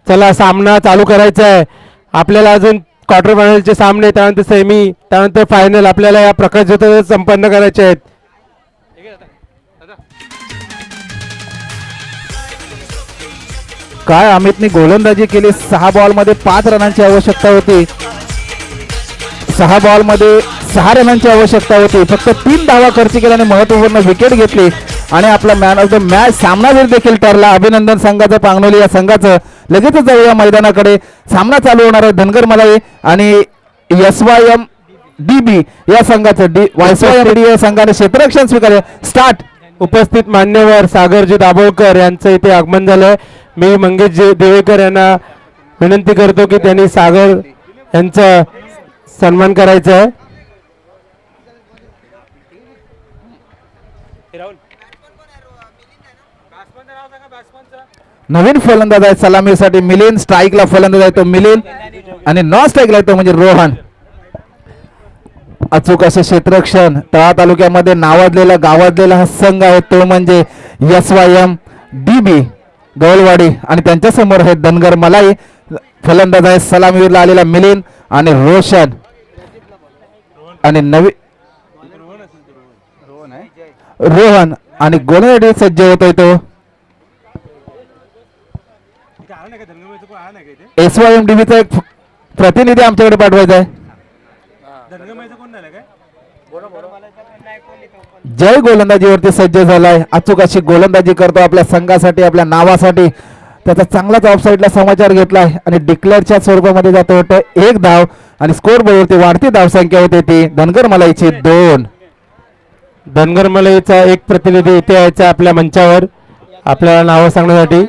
चला सामना चालू करायचा आहे आपल्याला. अजून क्वार्टर फायनलचे सामने, त्यानंतर सेमी, त्यानंतर फायनल आपल्याला या प्रकारात संपन्न करायचे आहेत. काय अमितने गोलंदाजी केली. 6 बॉलमध्ये 5 रनांची आवश्यकता होती. 6 बॉलमध्ये 6 रनांची आवश्यकता होती. फक्त 3 धावा खर्च केल्याने महत्त्वपूर्ण विकेट घेतली आणि आपला मॅन ऑफ द मॅच सामनावीर देखील ठरला. अभिनंदन संघाचं, पांगणोली या संघाचं. लगेचच जाऊया मैदानाकडे. सामना चालू होणार आहे धनगर मलाई आणि SYM DB या संघाचं. YSYM DB या संघाने क्षेत्ररक्षण स्वीकारले. स्टार्ट. उपस्थित मान्यवर सागरजी दाभोळकर यांचं इथे आगमन झालंय. मी मंगेश देवेकर यांना विनंती करतो की त्यांनी सागर यांचा सन्मान करायचा आहे. नवीन फलंदाज आहे सलामीसाठी मिलिंद. स्ट्राईकला फलंदाज आहे तो मिलिंद आणि नॉन स्ट्राईकला आहे तो म्हणजे रोहन. अचूक असे क्षेत्ररक्षण. तळा तालुक्यामध्ये नावाजलेला गावाजलेला हा संघ आहे तो म्हणजे SYM DB गवलवाडी आणि त्यांच्या समोर आहे धनगर मलाई. फलंदाज आहे सलामीला आलेला मिलिंद आणि रोशन आणि रोहन आणि गोलंदाजी सज्ज होतोय तो. SYM DB चा एक प्रतिनिधी आमच्याकडे पाठवायचा आहे. जय गोलंदाजीवरती सज्ज झालाय. अचूक अशी गोलंदाजी करतो आपल्या संघासाठी, आपल्या नावासाठी. त्याचा चांगलाच ऑफसाईडला समाचार घेतलाय आणि डिक्लेअरच्या स्वरूपामध्ये जातो होतं 1 धाव आणि स्कोर बोर्डवरती वाढती धावसंख्या होते ती धनगर मलाईची 2. धनगर मलाईचा एक प्रतिनिधी इथे यायचा आपल्या मंचावर आपल्याला नावं सांगण्यासाठी.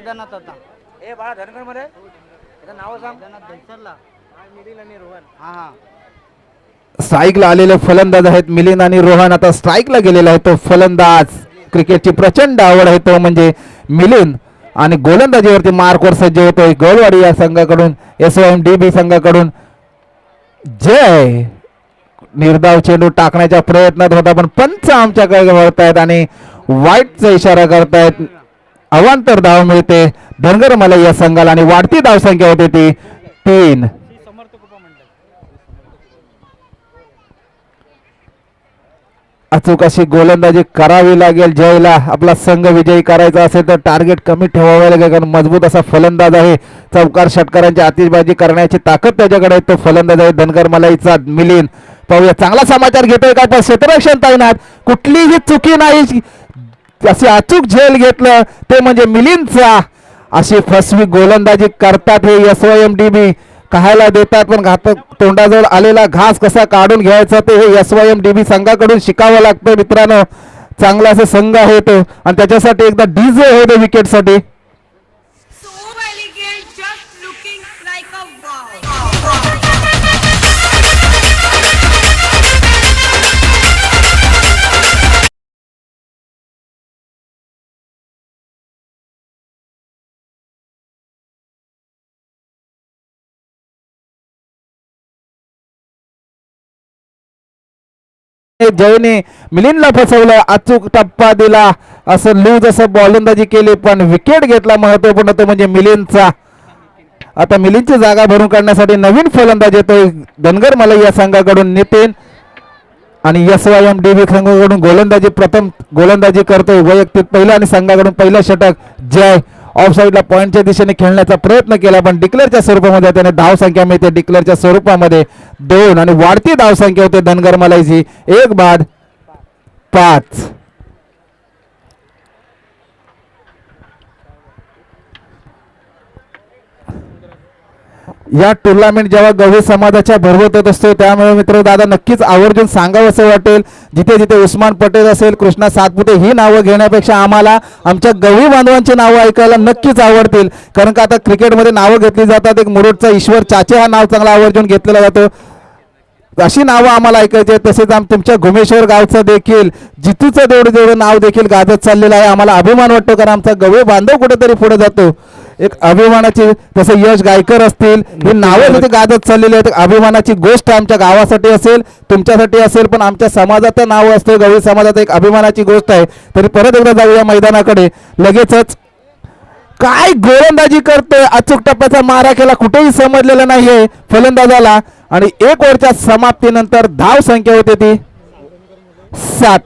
स्ट्राईकला आलेले फलंदाज आहेत मिलिंद आणि रोहन. आता स्ट्राईकला गेलेला आहे तो फलंदाज. क्रिकेटची प्रचंड आवड आहे तो म्हणजे मिलिंद आणि गोलंदाजीवरती मार्कवर सज्ज होतोय गवलवाडी या संघाकडून, SYM DB संघाकडून. जय. निर्धाव चेंडू टाकण्याच्या प्रयत्नात होता पण पंच आमच्याकडे वळतायत आणि वाईटचा इशारा करतायत. अवांतर धाव मिळते धनगर मलाई या संघाला आणि वाढती धावसंख्या होते ती 3. अचूक अशी गोलंदाजी करावी लागेल जयला. आपला संघ विजयी करायचा असेल तर टार्गेट कमी ठेवावे लागेल कारण मजबूत असा फलंदाज आहे. चौकार षटकारांची आतिषबाजी करण्याची ताकद त्याच्याकडे आहे. तो फलंदाज आहे धनगर मलाईचा मिलिंद. पाहूया चांगला समाचार घेतोय का. पण क्षेत्ररक्षण तैनात, कुठलीही चुकी नाही. अशी अचूक झेल घेतलं ते म्हणजे मिलिंदचा. अशी फसवी गोलंदाजी करतात हे SYM DB. खायला देतात पण तोंडाजवळ आलेला घास कसा काढून घ्यायचा ते हे SYM DB संघाकडून शिकावं लागतं मित्रांनो. चांगला असा संघ आहे तो आणि त्याच्यासाठी एकदा डीजे होते विकेटसाठी. जयने मिलिंदला फसवलं, अचूक टप्पा दिला, असं लूज असं गोलंदाजी केली पण विकेट घेतला. महत्वपूर्ण तो म्हणजे मिलिंदचा. आता मिलिंदची जागा भरून काढण्यासाठी नवीन फलंदाज येतोय धनगर मलाई या संघाकडून नितीन आणि SYM DB संघाकडून प्रथम गोलंदाजी करतोय वैयक्तिक पहिला आणि संघाकडून पहिलं षटक जय. ऑफ साईडला पॉइंटच्या दिशेने खेळण्याचा प्रयत्न केला पण डिक्लेअरच्या स्वरूपामध्ये त्याने धाव संख्या मिळते. डिक्लेअरच्या स्वरूपामध्ये 2 आणि वाढती धाव संख्या होते धनगर मलाईची. 1 बाद 5. या टुर्नामेंट जेव्हा गवळी समाजाच्या भरवत होत असतो त्यामुळे मित्र दादा नक्कीच आवर्जून सांगावं असं वाटेल. जिथे जिथे उस्मान पटेल असेल, कृष्णा सातपुते ही नावं घेण्यापेक्षा आम्हाला आमच्या गवळी बांधवांची नावं ऐकायला नक्कीच आवडतील. कारण का आता क्रिकेटमध्ये नावं घेतली जातात. एक मुरुडचा ईश्वर चाचे हा नाव चांगला आवर्जून घेतलेला जातो. अशी नावं आम्हाला ऐकायची आहेत. तसेच तुमच्या घुमेश्वर गावचं देखील जितूचं जेवढं नाव देखील गाजत चाललेलं आहे. आम्हाला अभिमान वाटतो कारण आमचा गवळी बांधव कुठेतरी पुढे जातो. एक अभिमानाची, जसं यश गायकर असतील ही नावं तिथे गाजत चाललेली आहेत. अभिमानाची गोष्ट आमच्या गावासाठी असेल, तुमच्यासाठी असेल, पण आमच्या समाजाचं नाव असतं गवळी समाजाचं एक अभिमानाची गोष्ट आहे. तरी परत एकदा जाऊया मैदानाकडे. लगेचच काय गोलंदाजी करतोय, अचूक टप्प्याचा मारा केला, कुठेही समजलेलं नाहीये फलंदाजाला. आणि 1 ओव्हरच्या समाप्तीनंतर धाव संख्या होते ती 6.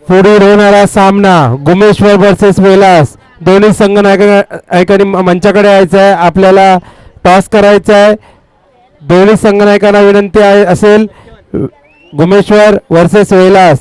पुढील होणारा सामना गुमेश्वर वर्सेस वेलास. दोन्ही संघ नायकांनी मंचाकडे यायचं आहे. आपल्याला टॉस करायचा आहे. दोन्ही संघनायकांना विनंती आहे असेल गुमेश्वर वर्सेस वेलास.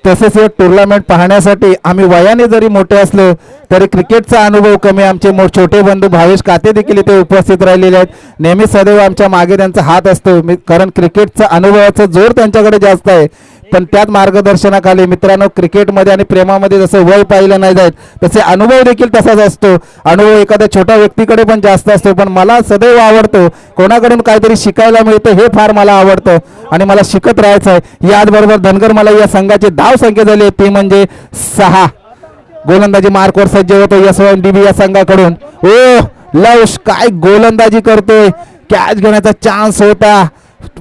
तसेच हे टुर्नामेंट पाहण्यासाठी आम्ही वयाने जरी मोठे असलो तरी क्रिकेटचा अनुभव कमी आमचे छोटे बंधू भावेश काते देखील इथे उपस्थित राहिलेले आहेत. नेहमी सदैव आमच्या मागे त्यांचा हात असतो. कारण क्रिकेटचा अनुभवाचा जोर त्यांच्याकडे जास्त आहे. पण त्याच मार्गदर्शनाखाली मित्रांनो, क्रिकेटमध्ये आणि प्रेमामध्ये जसं वय पाहिलं नाही जात तसे अनुभव देखील तसाच असतो. अनुभव एखाद्या छोट्या व्यक्तीकडे पण जास्त असतो. पण मला सदैव आवडतो कोणाकडून काहीतरी शिकायला मिळतं, हे फार मला आवडतं आणि मला शिकत राहायचं आहे. याचबरोबर धनगर मला या संघाची धाव संख्या झाली आहे ती म्हणजे 6. गोलंदाजी मार्कवर सज्ज होतो SYMDB या संघाकडून. लवश काय गोलंदाजी करतोय, कॅच घेण्याचा चान्स होता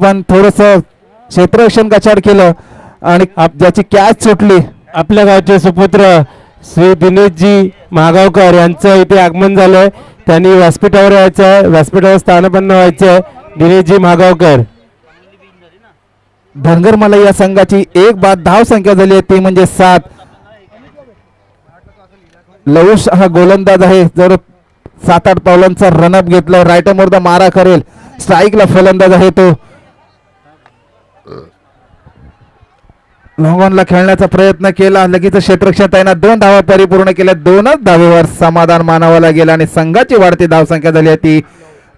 पण थोडस क्षेत्ररक्षण कचाड केलं आणि ज्याची कॅच सुटली. आपल्या गावचे सुपुत्र श्री दिनेशजी महागावकर यांचं इथे आगमन झालंय. त्यांनी व्यासपीठावर यायचं आहे, व्यासपीठावर स्थानपन्न व्हायचं आहे. दिनेशजी महागावकर. धनगर मला या संघाची 1 बाद धाव संख्या झाली आहे ती म्हणजे 7. लवश हा गोलंदाज आहे. जर 7-8 पावलांचा रनअप घेतला, राईट मोरदा मारा करेल. स्ट्राईकला फलंदाज आहे तो. लॉंगॉनला खेळण्याचा प्रयत्न केला, लगेच क्षेत्ररक्षण तैनात. 2 धावा परिपूर्ण केल्या. 2च धावेवर समाधान मानावं लागेल आणि संघाची वाढती धावसंख्या झाली आहे ती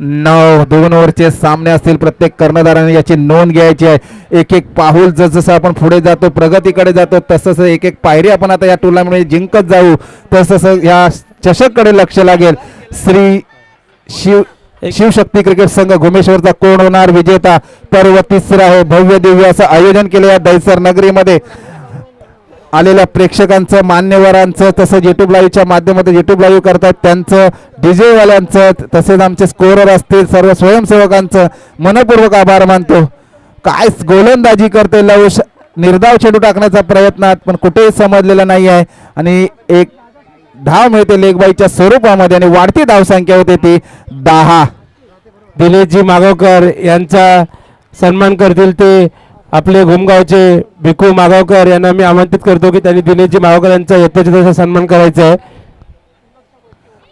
9. 2 ओव्हरचे सामने असतील. प्रत्येक कर्णधाराने याची नोंद घ्यायची आहे. एक पाऊल जसं आपण पुढे जातो, प्रगतीकडे जातो, तसं एक पायरी आपण आता या टुर्नामेंटमध्ये जिंकत जाऊ, तसं या चषककडे लक्ष लागेल. श्री शिवशक्ती क्रिकेट संघ गुमेश्वरचा कोण होणार विजेता. पर्व 3रा आहे. भव्य दिव्य असं आयोजन केलं या दैसर नगरीमध्ये. आलेल्या प्रेक्षकांचं, मान्यवरांचं, तसंच युट्यूब लाईव्हच्या माध्यमातून युट्यूब लाईव्ह करतात त्यांचं, डीजे वाल्यांचं, तसेच आमचे स्कोरर असतील सर्व स्वयंसेवकांचं मनपूर्वक आभार मानतो. काय गोलंदाजी करते लवश, निर्धाव चेंडू टाकण्याचा प्रयत्नात पण कुठेही समजलेला नाही आहे आणि 1 धाव मिळते लेगबाईच्या स्वरूपामध्ये आणि वाढती धावसंख्या होते ती 10. दिनेशजी मागावकर यांचा सन्मान करतील ते आपले घुमगावचे भिकू मागावकर यांना मी आमंत्रित करतो की त्यांनी दिनेशजी मागावकर यांचा यथोचित सन्मान करायचा आहे.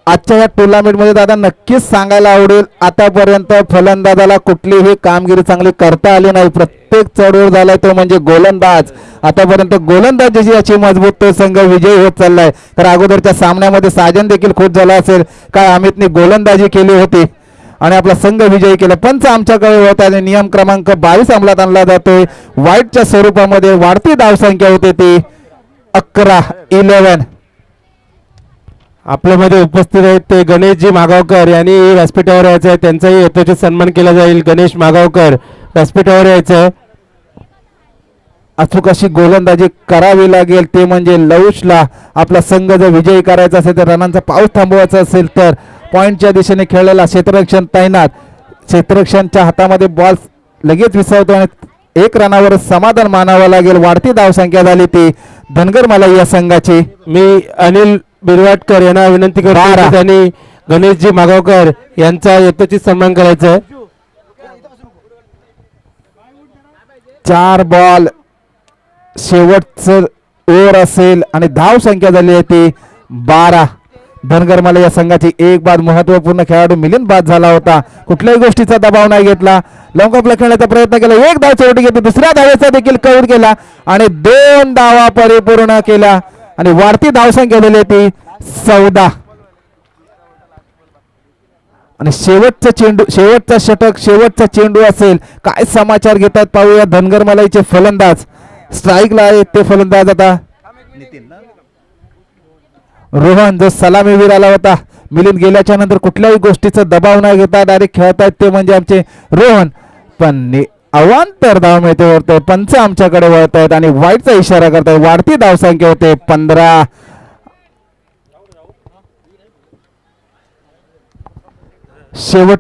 आजच्या या टुर्नामेंटमध्ये दादा नक्कीच सांगायला आवडेल, आतापर्यंत फलंदाजाला कुठलीही कामगिरी चांगली करता आली नाही. प्रत्येक चढवर झालाय तो म्हणजे गोलंदाज. आतापर्यंत गोलंदाजी याची मजबूत तो संघ विजयी होत चाललाय. तर अगोदरच्या सामन्यामध्ये साजन देखील खुश झाला असेल, काय अमितने गोलंदाजी केली होती आणि आपला संघ विजयी केला. पंच आमच्याकडे होता आणि नियम क्रमांक 22 अंमलात आणला जातोय. वाईटच्या स्वरूपामध्ये वाढती धावसंख्या होते ती 11. आपल्यामध्ये उपस्थित आहेत ते गणेशजी मागावकर यांनी व्यासपीठावर यायचं आहे. त्यांचाही यथोचित सन्मान केला जाईल. गणेश मागावकर व्यासपीठावर यायचं आहे. अचूक अशी गोलंदाजी करावी लागेल ते म्हणजे लवशला. आपला संघ जर विजयी करायचा असेल तर रनांचा पाऊस थांबवायचा असेल तर पॉईंटच्या दिशेने खेळलेला क्षेत्ररक्षण तैनात. क्षेत्ररक्षणच्या हातामध्ये बॉल लगेच विसरतो आणि 1 रनावर समाधान मानावं लागेल. वाढती धावसंख्या झाली ती धनगर मला या संघाची. मी अनिल बिरवाटकर यांना विनंती करतो की त्यांनी गणेशजी मागावकर यांचा यथोचित सन्मान करायचा आहे. 4 बॉल शेवटचं ओव्हर असेल आणि धाव संख्या झाली आहे ती 12. धनगर मला या संघाची 1 बाद महत्वपूर्ण खेळाडू मिलिंद बाद झाला होता. कुठल्याही गोष्टीचा दबाव नाही घेतला. लॉंग खेळण्याचा प्रयत्न केला. 1 धाव चोरटी घेतली. 2ऱ्या धावेचा देखील कौल केला आणि 2 धावा परिपूर्ण केला आणि वाढती धावसंख्या झाली ती 14. आणि शेवटचा चेंडू, शेवटचा षटक, शेवटचा चेंडू असेल. काय समाचार घेतात पाहूया. धनगर मलाईचे फलंदाज स्ट्राईकला आहेत ते फलंदाज आता रोहन जो सलामीवीर आला होता. मिलिंद गेल्याच्या नंतर कुठल्याही गोष्टीचा दबाव न घेता डायरेक्ट खेळतायत ते म्हणजे आमचे रोहन. पण अवांतर धाव मिळते वरते. पंच आमच्याकडे वळत आहेत आणि वाईटचा इशारा करतायत. वाढती धावसंख्या होते 15. शेवट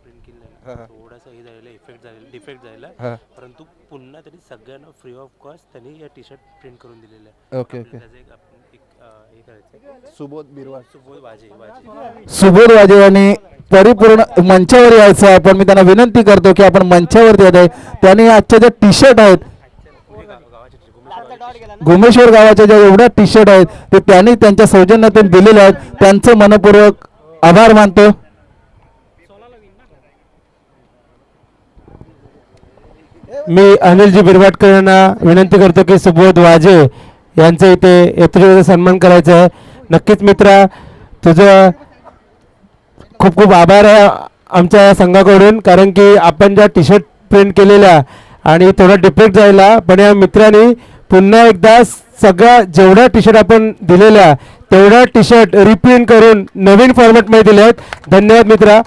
प्रिंट केलेला हा, आहे हा. थोडासा हे झालेला इफेक्ट झालेला डिफेक्ट झालेला हा. परंतु पुन्हा त्यांनी सगळ्यांना फ्री ऑफ कॉस्ट त्यांनी या टी शर्ट प्रिंट करून दिलेलं आहे. ओके, आपल्याला ओके. त्याचं एक हे करायचं सुबोध बिरवा, सुबोध वाजे सुबोध वाजे यांनी परिपूर्ण मंचावर यायचं आहे, पण मी त्यांना विनंती करतो की आपण मंचावरती येत आहे. त्यांनी आजच्या ज्या टी शर्ट आहेत घुमेश्वर गावाच्या ज्या एवढ्या टी शर्ट आहेत ते त्यांनी त्यांच्या सौजन्यातून दिलेले आहेत, त्यांचं मनपूर्वक आभार मानतो. मी अनिलजी बिरवाटकर यांना विनंती करतो की सुबोध वाजे यांचं इथे यथोचित सन्मान करायचा आहे. नक्कीच मित्रा, तुझं खूप खूप आभार आहे आमच्या संघाकडून, कारण की आपण ज्या टी शर्ट प्रिंट केलेल्या आणि थोडा डिफेक्ट जायला, पण या मित्रांनी पुन्हा एकदा सगळ्या जेवढ्या टी शर्ट आपण दिलेल्या तेवढ्या टी शर्ट रिप्रिंट करून नवीन फॉर्मॅटमध्ये दिले आहेत. धन्यवाद मित्रा.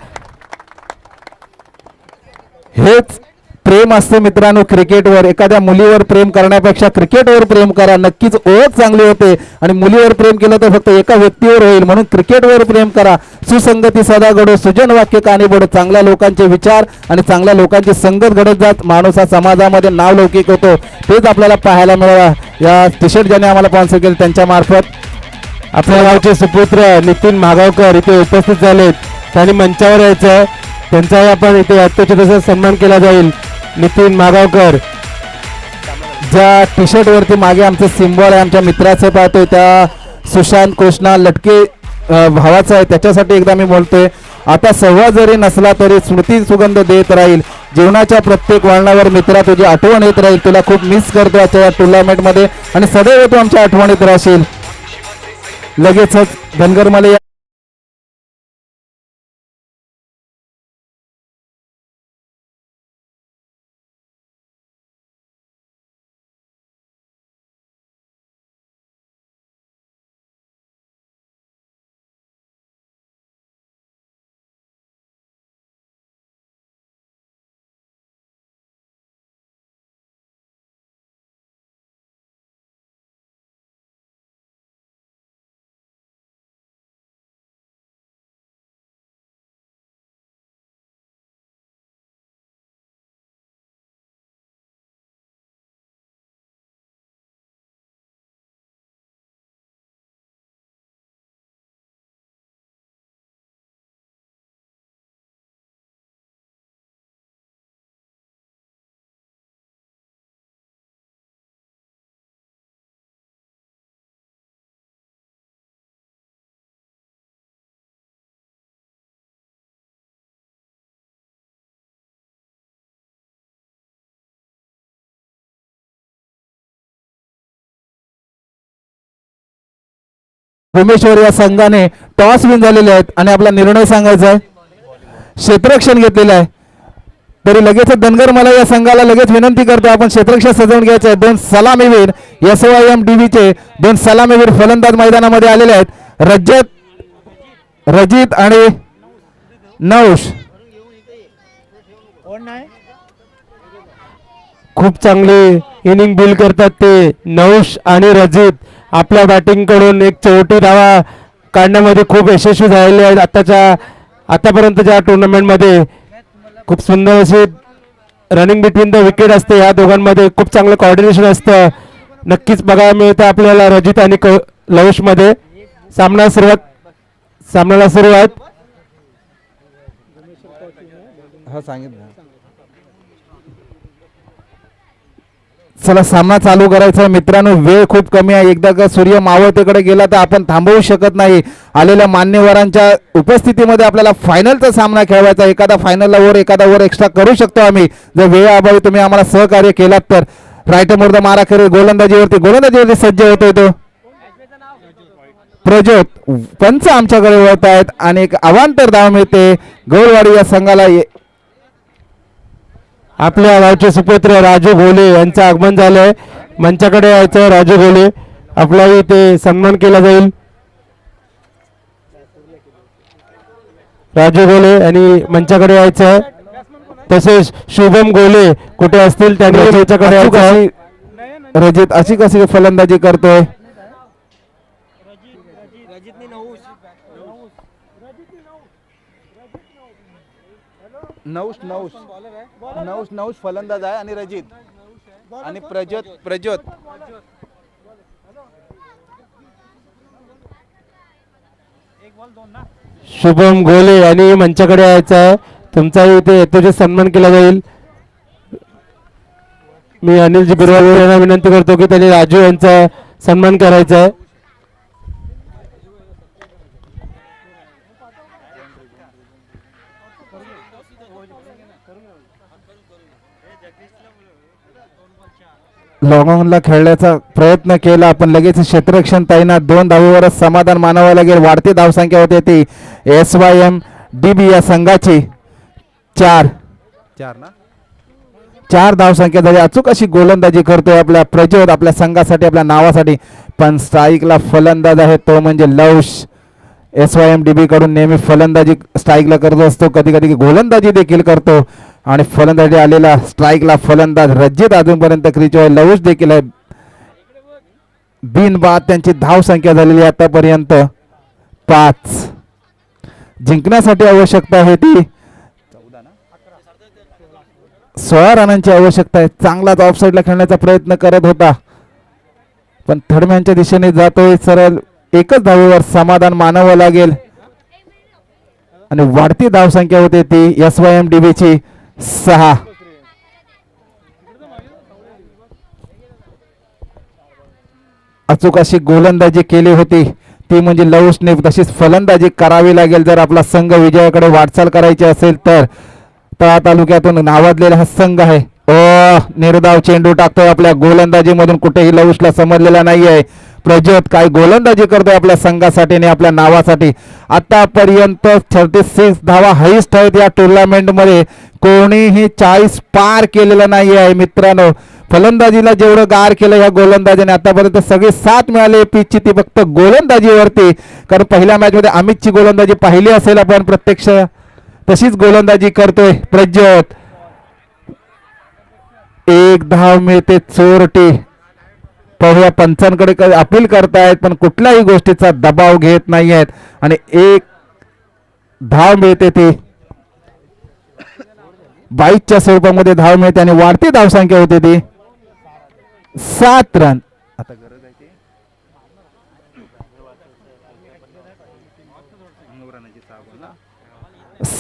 हेच प्रेम असते मित्रांनो क्रिकेटवर. एखाद्या मुलीवर प्रेम करण्यापेक्षा क्रिकेटवर प्रेम करा, नक्कीच ओळख चांगली होते. आणि मुलीवर प्रेम केलं तर फक्त एका व्यक्तीवर होईल, म्हणून क्रिकेटवर प्रेम करा. सुसंगती सदा घडो, सुजन वाक्य कानी बडो. चांगल्या लोकांचे विचार आणि चांगल्या लोकांची संगत घडत जात माणूस हा समाजामध्ये नावलौकिक होतो. तेच आपल्याला पाहायला मिळालं. या टी शर्ट ज्याने आम्हाला स्पॉन्सर केलं त्यांच्या मार्फत आपल्या गावचे सुपुत्र नितीन मागावकर इथे उपस्थित झालेत. त्यांनी मंचावर यायचं आहे, त्यांचाही आपण इथे यथोचित सन्मान केला जाईल. नितीन मागावकर ज्या टी शर्ट वरती मागे आमचं सिम्बॉल आहे आमच्या मित्राचं पाहतोय त्या सुशांत कृष्णा लटके भावाचा आहे, त्याच्यासाठी एकदा मी बोलतोय. आता संवाद जरी नसला तरी स्मृती सुगंध देत राहील. जीवनाच्या प्रत्येक वळणावर मित्रा तुझी आठवण येत राहील. तुला खूप मिस करतो आजच्या या टुर्नामेंटमध्ये आणि सदैव तू आमच्या आठवणीत राहशील. लगेचच धनगर माले भुमेश्वर या संघाने टॉस विन झालेले आहेत आणि आपला निर्णय सांगायचा आहे. क्षेत्ररक्षण घेतलेलं आहे, तरी लगेच धनगर मला या संघाला लगेच विनंती करतो आपण क्षेत्ररक्षण सजवून घ्यायचं आहे. दोन सलामीवीर SYM DVचे दोन सलामीवीर फलंदाज मैदानामध्ये आलेले आहेत. रजित आणि नौश खूप चांगली इनिंग बिल्ड करतात ते. नौश आणि रजित आपल्या बॅटिंग कडून एक 34 धावा काढण्यामध्ये खूप यशस्वी झालेले आहेत. आतापर्यंतच्या टुर्नामेंटमध्ये खूप सुंदर अशी रनिंग बिटवीन द विकेट असते. या दोघांमध्ये खूप चांगलं कॉर्डिनेशन असतं. नक्कीच बघायला मिळतं आपल्याला रजित आणि लौश मध्ये. सामन्याला सुरुवात. हा सांगितलं. चला सामना चालू करायचा आहे मित्रांनो. वेळ खूप कमी आहे. एकदा का सूर्य मावळतेकडे गेला तर आपण थांबवू शकत नाही. आलेल्या मान्यवरांच्या उपस्थितीमध्ये आपल्याला फायनलचा सामना खेळवायचा. एखादा फायनलला एखादा ओव्हर एक्स्ट्रा करू शकतो आम्ही, जर वेळेअभावी तुम्ही आम्हाला सहकार्य केलात तर. राईट मोर्दा मारा खेळ गोलंदाजीवरती सज्ज होतोय तो प्रज्योत. पंच आमच्याकडे वळत आहेत आणि एक अवांतर धाव मिळते गौरवाडी या संघाला. आपल्या गावचे सुपुत्र राजू घोले यांचं आगमन झालंय. मंचाकडे यायचं राजू घोले, आपला इथे सन्मान केला जाईल. राजू घोले आणि मंचाकडे यायचं. तसेच शुभम गोले कुठे असतील त्यांनी याच्याकडे यायचं. रजित अशी कशी फलंदाजी करतोय. नौश नौश नौश नौश फलंदाज आहे आणि रजित आणि प्रज्योत शुभम गोले यांनी मंचाकडे यायचं आहे. तुमचा इथे यथोचित सन्मान केला जाईल. मी अनिलजी बिरवाल यांना विनंती करतो की त्यांनी राजू यांचा सन्मान करायचा आहे. लॉंगॉनला खेळण्याचा प्रयत्न केला पण लगेच क्षेत्ररक्षण तैनात 2 धावेवरच समाधान मानावं लागेल. वाढती धावसंख्या होते ती SYM-DB या संघाची 4 धावसंख्या झाली. अचूक अशी गोलंदाजी करतोय आपल्या प्रज्योत आपल्या संघासाठी आपल्या नावासाठी. पण स्ट्राईकला फलंदाज आहे तो म्हणजे लौश. SYM-DB कडून नेहमी फलंदाजी स्ट्राईकला करत असतो, कधी कधी गोलंदाजी देखील करतो. आणि फलंदाजी आलेला स्ट्राईकला फलंदाज रजित अजूनपर्यंत क्रीजवर. लौश देखील आहे. बिनबाद त्यांची धावसंख्या झालेली आतापर्यंत 5. जिंकण्यासाठी आवश्यकता आहे ती 16 रनांची आवश्यकता आहे. चांगलाच ऑफसाईडला खेळण्याचा प्रयत्न करत होता पण थर्डमॅनच्या दिशेने जातोय सरळ. 1च धावेवर समाधान मानावं लागेल आणि वाढती धावसंख्या होते ती SYM-DB ची 6. अचूक अशी गोलंदाजी केली होती ती म्हणजे लौशने. तशीच फलंदाजी करावी लागेल जर आपला संघ विजयाकडे वाटचाल करायची असेल तर. तळा तालुक्यातून नावाजलेला हा संघ आहे. निर्धाव चेंडू टाकतोय आपल्या गोलंदाजीमधून. कुठेही लौशला समजलेला नाहीये. प्रज्योत काय गोलंदाजी करतोय आपल्या संघासाठी आणि आपल्या नावासाठी. आतापर्यंत 36 धावा हाईस्ट आहेत या टुर्नामेंट मध्ये. कोणीही 40 पार केलेलं नाही आहे मित्रांनो. फलंदाजीला जेवढं गार केलं या गोलंदाजीने आतापर्यंत सगळे 7 मिळाले पिचची ती फक्त गोलंदाजीवरती. कारण पहिल्या मॅच मध्ये अमितची गोलंदाजी पाहिली असेल आपण प्रत्यक्ष. तशीच गोलंदाजी करतोय प्रज्योत. 1 धाव मिळते चोरटी. पाहूया पंचांकडे अपील करतायत पण कुठल्याही गोष्टीचा दबाव घेत नाही आहेत. आणि 1 धाव मिळते ती 22च्या स्वरूपामध्ये धाव मिळते आणि वाढती धावसंख्या होते ती 7 रन. आता गरज आहे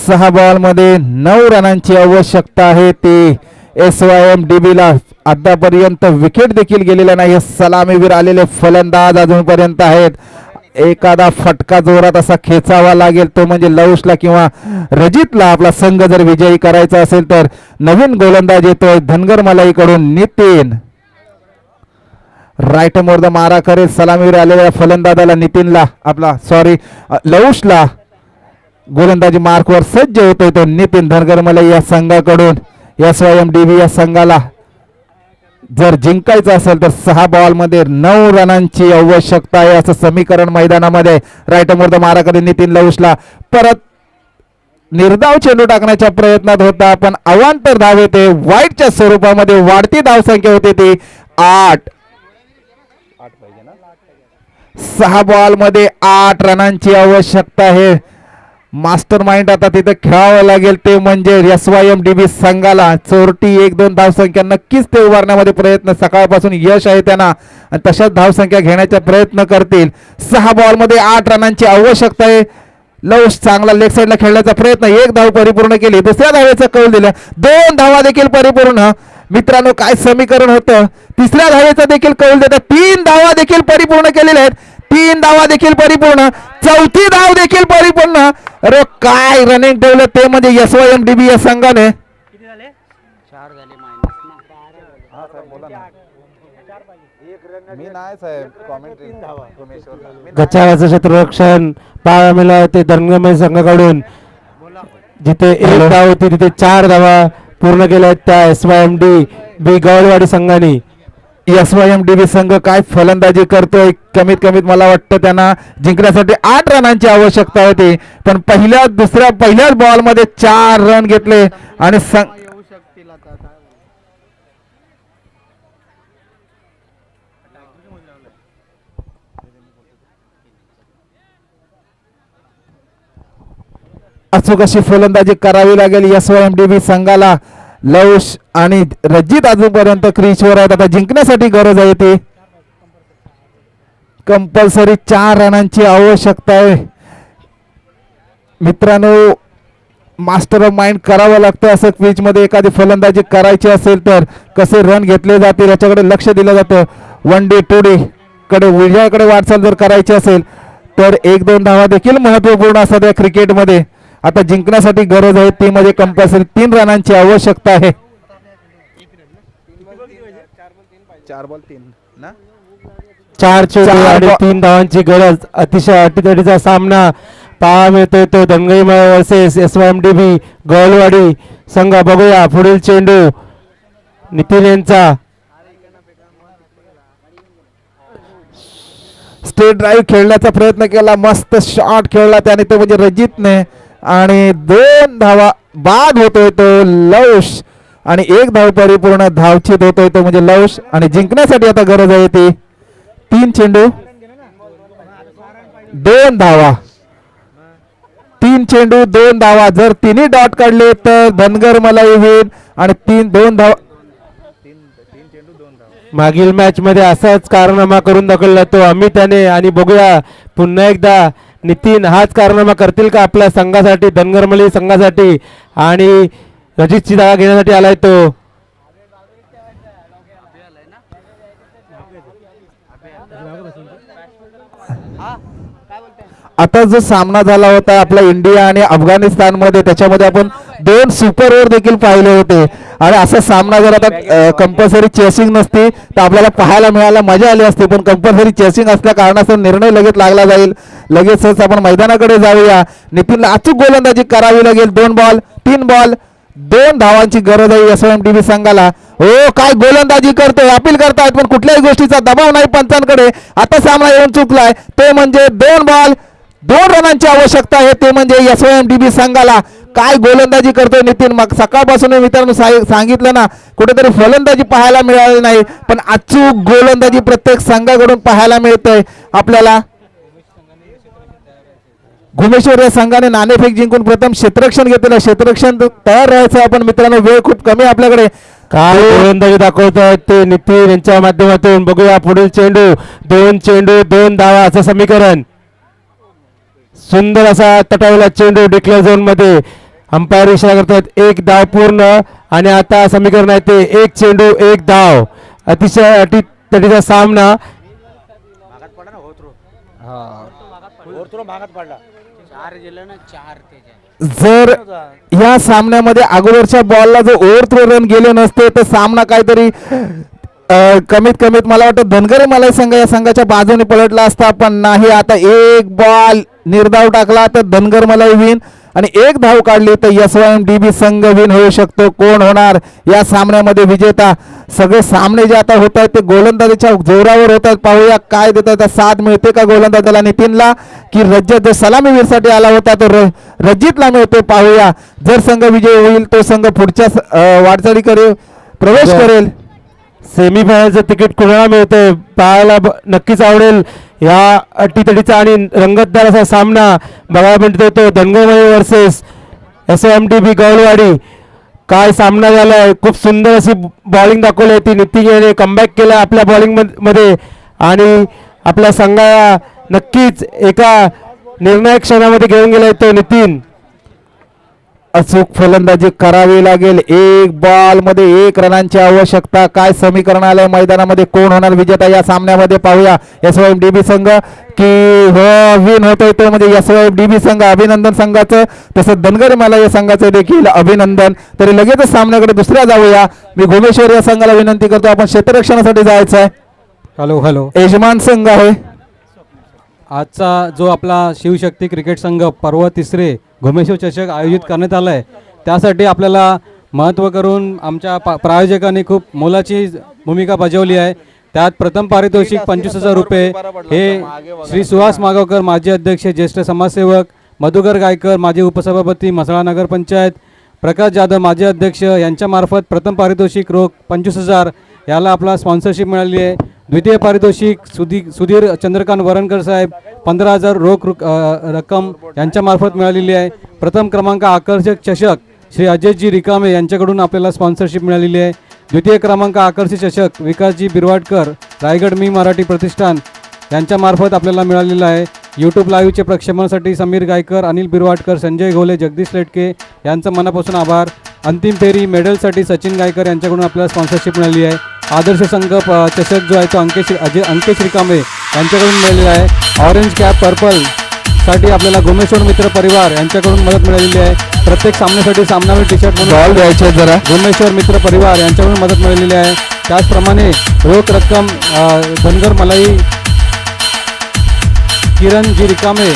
6 बॉल मध्ये 9 रनांची आवश्यकता आहे ती SYM-DB ला. आतापर्यंत विकेट देखील गेलेला नाही. सलामीवीर आलेले फलंदाज अजूनपर्यंत आहेत. एखादा फटका जोरात असा खेचावा लागेल तो म्हणजे लौशला किंवा रजितला आपला संघ जर विजयी करायचा असेल तर. नवीन गोलंदाज येतोय धनगर मलाईकडून नितीन. राईट मोर द मारा करेल सलामीवीर आलेल्या फलंदाजाला नितीनला आपला लौशला. गोलंदाजी मार्कवर सज्ज होतोय तो नितीन धनगर मलाई या संघाकडून. SYM-DB या संघाला जर जिंकायचं असेल तर 6 बॉल मध्ये 9 रनांची आवश्यकता आहे असं समीकरण मैदानामध्ये. राईट मोर द मारा करेल नितीन. लौशला परत निर्धाव चेंडू टाकण्याच्या प्रयत्नात होता पण अवांतर धाव येते. वाईटच्या स्वरूपामध्ये वाढती धावसंख्या होते ती 8. 6 बॉल मध्ये 8 रनांची आवश्यकता आहे. मास्टर माइंड आता तिथे खेळावं लागेल ते म्हणजे SYM-DB संघाला. चोरटी 1-2 धावसंख्या नक्कीच ते उभारण्यामध्ये प्रयत्न सकाळपासून यश आहे त्यांना आणि तशाच धावसंख्या घेण्याचा प्रयत्न करतील. 6 बॉल मध्ये 8 रनांची आवश्यकता आहे. लौश चांगला लेग साईडला खेळण्याचा प्रयत्न. 1 धाव परिपूर्ण केली. दुसऱ्या धावेचं कौल दिलं. 2 धावा देखील परिपूर्ण. मित्रांनो काय समीकरण होतं. तिसऱ्या धावेचा देखील कौल देतात. 3 धावा देखील परिपूर्ण केलेल्या आहेत. 3 धावा देखील परिपूर्ण. 4थी धाव देखील परिपूर्ण. अरे काय रनिंग ठेवलं ते म्हणजे SYM-DB या संघाने. गचावाचं क्षेत्ररक्षण पाहायला मिळालं ते धनगर संघाकडून. जिथे 1 धाव होती तिथे 4 धावा पूर्ण केल्या आहेत त्या SYM-DB गवळवाडी संघाने. SYM-DB संघ काय फलंदाजी करतोय. कमीत कमीत मला वाटतं त्यांना जिंकण्यासाठी 8 रनांची आवश्यकता होती पण पहिल्याच बॉल मध्ये 4 रन घेतले आणि अचूक अशी फलंदाजी करावी लागेल SYMDB संघाला. लवश आणि रजित अजूनपर्यंत क्रीजवर आहेत. आता जिंकण्यासाठी गरज आहे ती कंपल्सरी 4 रनांची आवश्यकता आहे मित्रांनो. मास्टर ऑफ माइंड करावं लागतं असं क्विज मध्ये एखादी फलंदाजी करायची असेल तर कसे रन घेतले जातील याच्याकडे लक्ष दिलं जातं. 1D 2D कडे विजयाकडे वाटचाल जर करायची असेल तर 1-2 धावा देखील महत्वपूर्ण असतात या क्रिकेटमध्ये. आता जिंकण्यासाठी गरज आहे ती म्हणजे कंपल्सरी 3 रनांची आवश्यकता आहे. 4 बॉल 3 ना 4 चेंडू आणि 3 धावांची गरज. अतिशय अटीतटीचा सामना पाहा मिळतोय तो धनगरी वर्सेस SYMDB गवलवाडी संघ. बघूया पुढील चेंडू नितीन यांचा. स्ट्रेट ड्राईव्ह खेळण्याचा प्रयत्न केला. मस्त शॉट खेळला त्याने तो म्हणजे रजितने आणि 2 धावा बाद होतोय तो लवश आणि 1 धाव परिपूर्ण धावचित होतोय तो म्हणजे लवश. आणि जिंकण्यासाठी आता गरज आहे ती 3 चेंडू 2 धावा. 3 चेंडू 2 धावा. जर तिन्ही डॉट काढले तर धनगर मलाई होईल आणि 2 धावा. मागील मॅच मध्ये असाच कारनामा करून दाखवला तो अमित याने. आणि बघूया पुन्हा एकदा नितीन हाच कारनामा करतील का आपल्या संघासाठी धनगरमली संघासाठी. आणि रजितची जागा घेण्यासाठी आलाय तो. आता जो सामना झाला होता आपला इंडिया आणि अफगाणिस्तान मध्ये त्याच्यामध्ये आपण 2 सुपर ओव्हर देखील पाहिले होते. आणि असा सामना जर आता कंपल्सरी चेसिंग नसती तर आपल्याला पाहायला मिळायला मजा आली असती. पण कंपल्सरी चेसिंग असल्या कारणास्तव निर्णय लगेच लागला जाईल. लगेचच आपण मैदानाकडे जाऊया. नितीनला अचूक गोलंदाजी करावी लागेल. 2 बॉल 3 बॉल 2 धावांची गरज आहे SYMDB संघाला. हो काय गोलंदाजी करतोय. अपील करतायत पण कुठल्याही गोष्टीचा दबाव नाही पंचांकडे. आता सामना येऊन चुकलाय ते म्हणजे 2 बॉल 2 रनांची आवश्यकता आहे ते म्हणजे SYMDB संघाला. काय गोलंदाजी करतोय नितीन. मग सकाळपासून मित्रांनो सांगितलं ना कुठेतरी फलंदाजी पाहायला मिळाली नाही पण अचूक गोलंदाजी प्रत्येक संघाकडून पाहायला मिळतंय आपल्याला. घुमेश्वर या संघाने नाणेफेक जिंकून प्रथम क्षेत्ररक्षण घेतलेलं. क्षेत्ररक्षण तयार राहायचं आपण मित्रांनो. वेळ खूप कमी आपल्याकडे. काय गोलंदाजी दाखवतात ते नितीन यांच्या माध्यमातून. बघूया पुढील चेंडू 2 चेंडू 2 धावा असं समीकरण. सुंदर असा तटावला चेंडू डिक्लेअर झोन मध्ये. अंपायर इशारा करतात 1 धाव पूर्ण. आणि आता समीकरण आहे ते 1 चेंडू 1 धाव. अतिशय अटीतटीचा सामना. जर या सामन्यामध्ये अगोदरच्या बॉलला जर ओव्हर थ्रो रन गेले नसते तर सामना काहीतरी कमीत कमीत मला वाटतं धनगरी मलाई संघ या संघाच्या बाजूने पलटला असता. पण नाही. आता 1 बॉल निर्धाव टाकला तर धनगर मलाई विन आणि 1 धाव काढली तर SYMDB संघ विन होऊ शकतो. कोण होणार या सामन्यामध्ये विजेता. सगळे सामने जे आता होत आहेत ते गोलंदाजीच्या जोरावर होत आहेत. पाहूया काय देत आहेत. साथ मिळते का गोलंदाजाला नितीनला की रजत जो सलामीवीरसाठी आला होता तो रजितला मिळतो. पाहूया जर संघ विजय होईल तो संघ पुढच्या वाटचालीकडे प्रवेश करेल. सेमीफायनलचं तिकीट कुणाला मिळतंय पाहायला नक्कीच आवडेल. या अटीतटीचा आणि रंगतदार असा सामना बघायला मिळतोय तो धनगरमली वर्सेस SYMDB गवलवाडी. काय सामना झालाय. खूप सुंदर अशी बॉलिंग दाखवली ती नितीन याने. कमबॅक केला आपल्या बॉलिंग मध्ये आणि आपल्या संघाला नक्कीच एका निर्णायक क्षणामध्ये घेऊन गेलाय तो नितीन. अचूक फलंदाजी करावी लागेल. 1 बॉल मध्ये 1 रनांची आवश्यकता. काय समीकरण आलंय मैदानामध्ये. कोण होणार विजेता या सामन्यामध्ये पाहूया. SYMDB संघ की हो विन होतोय तो म्हणजे SYMDB संघ. अभिनंदन संघाचं. तसंच धनगरी मलाई या संघाचं देखील अभिनंदन. तरी लगेचच सामन्याकडे दुसऱ्या जाऊया. मी घुमेश्वर या संघाला विनंती करतो आपण क्षेत्ररक्षणासाठी जायचं आहे. Hello hello. यजमान संघ आहे आजचा जो आपला शिवशक्ती क्रिकेट संघ पर्व 3 घुमेश्वर चषक आयोजित करण्यात आला आहे. त्यासाठी आपल्याला महत्त्व करून आमच्या प्रायोजकांनी खूप मोलाची भूमिका बजावली आहे. त्यात प्रथम पारितोषिक 25,000 रुपये हे श्री सुहास मागावकर माजी अध्यक्ष ज्येष्ठ समाजसेवक, मधुकर गायकर माजी उपसभापती म्हसळा नगरपंचायत, प्रकाश जाधव माजी अध्यक्ष यांच्यामार्फत प्रथम पारितोषिक रोख 25,000 याला आपला स्पॉन्सरशिप मिळाली आहे. द्वितीय पारितोषिक सुधीर चंद्रकांत वरणकर साहेब 15,000 रोख रक्कम यांच्यामार्फत मिळालेली आहे. प्रथम क्रमांक आकर्षक चषक श्री अजयजी रिकामे यांच्याकडून आपल्याला स्पॉन्सरशिप मिळालेली आहे. द्वितीय क्रमांक आकर्षक चषक विकासजी बिरवाडकर रायगड मी मराठी प्रतिष्ठान यांच्यामार्फत आपल्याला मिळालेला आहे. यूट्यूब लाईव्हचे प्रक्षेपणासाठी समीर गायकर, अनिल बिरवाडकर, संजय घोले, जगदीश लेटके यांचं मनापासून आभार. अंतिम फेरी मेडलसाठी सचिन गायकर यांच्याकडून आपल्याला स्पॉन्सरशिप मिळाली आहे. आदर्श संघ चषक जो आहे तो अंकेश रिकामे यांच्याकडून मिळालेला आहे. ऑरेंज कॅप पर्पल साठी आपल्याला गोमेश्वर मित्र परिवार यांच्याकडून मदत मिळालेली आहे. प्रत्येक सामन्यासाठी सामनावीर टी शर्ट बॉल म्हणून द्यायचे जरा. गोमेश्वर मित्र परिवार यांच्याकडून मदत मिळालेली आहे. त्याचप्रमाणे रोख रक्कम धनगर मलाई किरण जी रिकामे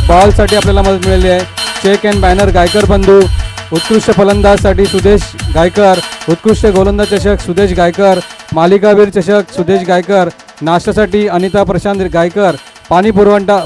बॉलसाठी आपल्याला मदत मिळाली आहे. चेक अँड बॅनर गायकर बंधू, उत्कृष्ट फलंदाजसाठी सुदेश गायकर, उत्कृष्ट गोलंदाज चषक सुदेश गायकर, मालिकावीर चषक सुदेश गायकर, नाश्त्यासाठी अनिता प्रशांत गायकर, पाणी पुरवठा